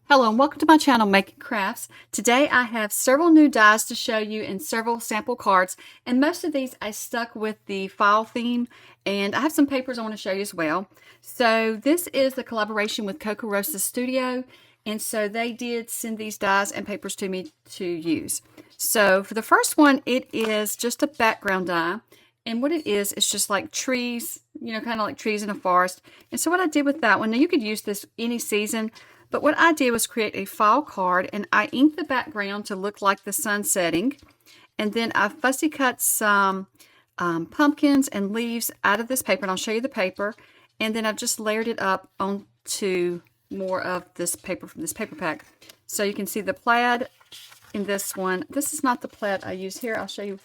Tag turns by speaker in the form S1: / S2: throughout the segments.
S1: Hello and welcome to my channel Making Crafts. Today I have several new dies to show you and several sample cards, and most of these I stuck with the file theme, and I have some papers I want to show you as well. So this is the collaboration with Coco Rosa Studio, and so they did send these dies and papers to me to use. So for the first one, it is just a background die, and what it is just like trees, kind of like trees in a forest. And so what I did with that one, now you could use this any season, but what I did was create a file card, and I inked the background to look like the sun setting. And then I fussy cut some pumpkins and leaves out of this paper, and I'll show you the paper. And then I've just layered it up onto more of this paper from this paper pack. So you can see the plaid in this one. This is not the plaid I use here. I'll show you.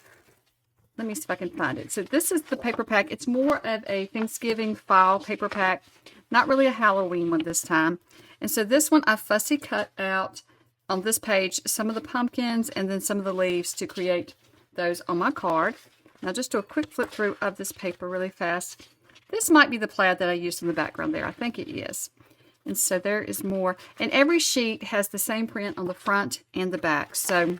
S1: Let me see if I can find it. So this is the paper pack. It's more of a Thanksgiving file paper pack, not really a Halloween one this time. And so this one I fussy cut out on this page some of the pumpkins and then some of the leaves to create those on my card. Now just do a quick flip through of this paper really fast. This might be the plaid that I used in the background there. I think it is. And so there is more. And every sheet has the same print on the front and the back. So,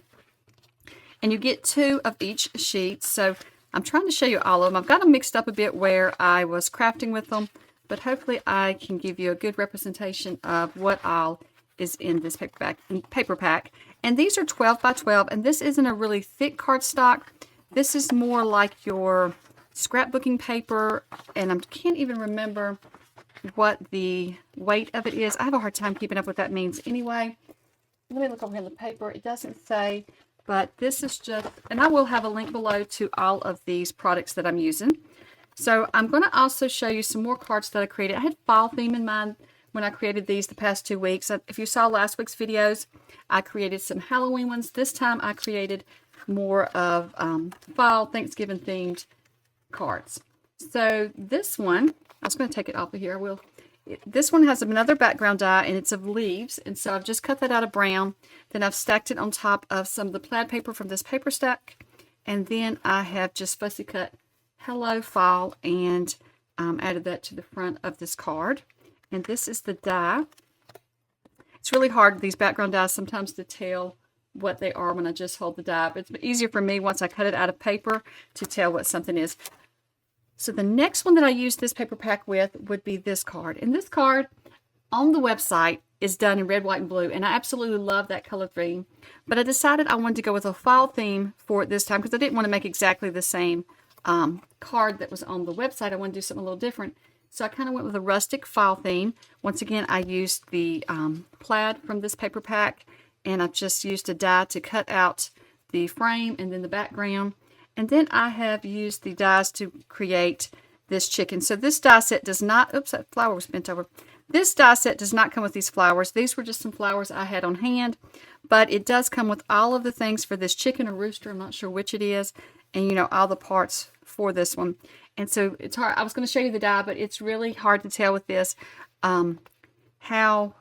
S1: and you get 2 of each sheet. So I'm trying to show you all of them. I've got them mixed up a bit where I was crafting with them, but hopefully I can give you a good representation of what all is in this paper pack. And these are 12 by 12, and this isn't a really thick cardstock. This is more like your scrapbooking paper, and I can't even remember what the weight of it is. I have a hard time keeping up what that means anyway. Let me look over here in the paper. It doesn't say, but this is just, and I will have a link below to all of these products that I'm using. So I'm going to also show you some more cards that I created. I had fall theme in mind when I created these the past 2 weeks. If you saw last week's videos, I created some Halloween ones. This time I created more of fall Thanksgiving themed cards. So this one, I was going to take it off of here. I will. This one has another background die, and it's of leaves. And so I've just cut that out of brown. Then I've stacked it on top of some of the plaid paper from this paper stack. And then I have just fussy cut Hello Fall and added that to the front of this card. And this is the die. It's really hard, these background dies, sometimes to tell what they are when I just hold the die. But it's easier for me once I cut it out of paper to tell what something is. So the next one that I use this paper pack with would be this card. And this card on the website is done in red, white, and blue. And I absolutely love that color theme. But I decided I wanted to go with a fall theme for it this time because I didn't want to make exactly the same card that was on the website. I want to do something a little different. So I kind of went with a rustic fall theme. Once again, I used the plaid from this paper pack, and I've just used a die to cut out the frame and then the background. And then I have used the dies to create this chicken. So this die set does not, oops, that flower was bent over. This die set does not come with these flowers. These were just some flowers I had on hand, but it does come with all of the things for this chicken or rooster. I'm not sure which it is. And all the parts for this one. And so it's hard. I was going to show you the die, but it's really hard to tell with this how,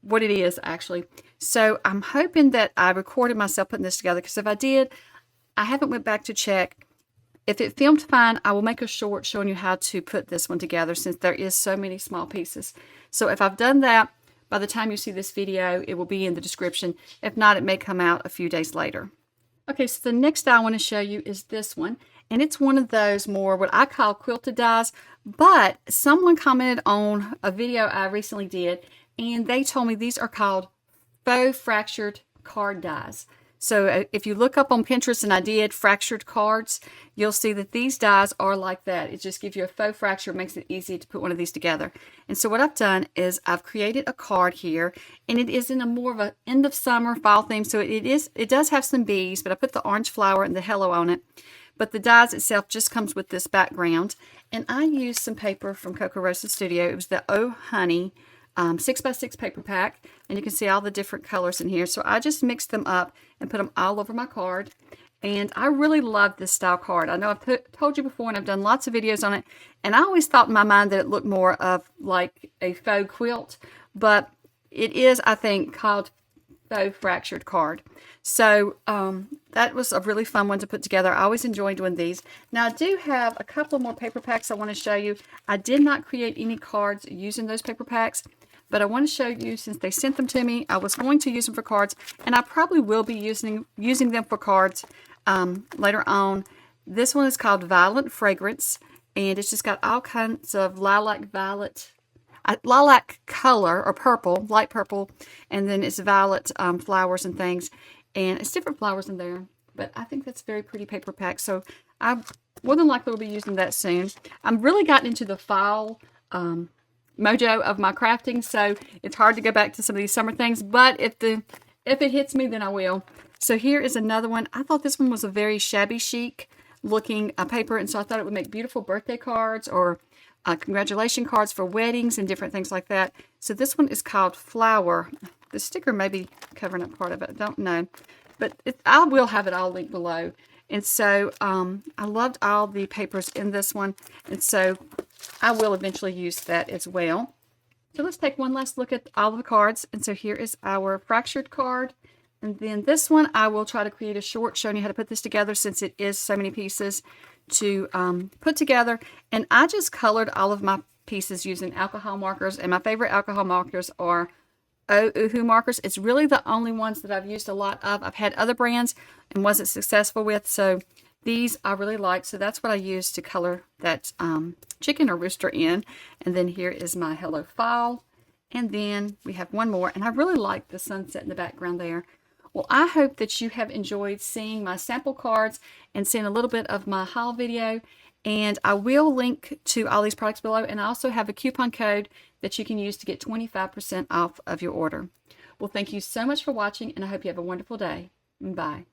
S1: what it is actually. So I'm hoping that I recorded myself putting this together, because if I did, I haven't went back to check. If it filmed fine, I will make a short showing you how to put this one together, since there is so many small pieces. So if I've done that, by the time you see this video, it will be in the description. If not, it may come out a few days later. Okay, so the next die I want to show you is this one. And it's one of those more what I call quilted dies. But someone commented on a video I recently did, and they told me these are called faux fractured card dies. So if you look up on Pinterest, and I did fractured cards, you'll see that these dies are like that. It just gives you a faux fracture, makes it easy to put one of these together. And so what I've done is I've created a card here, and it is in a more of an end of summer fall theme. So it does have some bees, but I put the orange flower and the hello on it. But the dies itself just comes with this background. And I used some paper from Coco Rosa Studio. It was the Oh Honey 6x6 paper pack, and you can see all the different colors in here. So I just mixed them up and put them all over my card, and I really love this style card. I know I've told you before, and I've done lots of videos on it, and I always thought in my mind that it looked more of like a faux quilt, but it is, I think, called faux fractured card. So that was a really fun one to put together. I always enjoy doing these. Now I do have a couple more paper packs I want to show you. I did not create any cards using those paper packs, but I want to show you, since they sent them to me, I was going to use them for cards, and I probably will be using them for cards later on. This one is called Violent Fragrance, and it's just got all kinds of lilac color, or purple, light purple, and then it's violet flowers and things, and it's different flowers in there, but I think that's a very pretty paper pack, so I more than likely will be using that soon. I'm really gotten into the fall mojo of my crafting, so it's hard to go back to some of these summer things, but if it hits me, then I will. So here is another one. I thought this one was a very shabby chic looking paper, and so I thought it would make beautiful birthday cards or congratulation cards for weddings and different things like that. So this one is called Flower. The sticker may be covering up part of it, I don't know, but I will have it all linked below. And so I loved all the papers in this one, and so I will eventually use that as well. So let's take one last look at all the cards. And so here is our fractured card. And then this one, I will try to create a short showing you how to put this together, since it is so many pieces to put together. And I just colored all of my pieces using alcohol markers, and my favorite alcohol markers are Ohuhu markers. It's really the only ones that I've used a lot of. I've had other brands and wasn't successful with, so these I really like. So that's what I used to color that chicken or rooster in. And then here is my Hello Fall. And then we have one more, and I really like the sunset in the background there. Well, I hope that you have enjoyed seeing my sample cards and seeing a little bit of my haul video. And I will link to all these products below, and I also have a coupon code that you can use to get 25% off of your order. Well, thank you so much for watching, and I hope you have a wonderful day. Bye.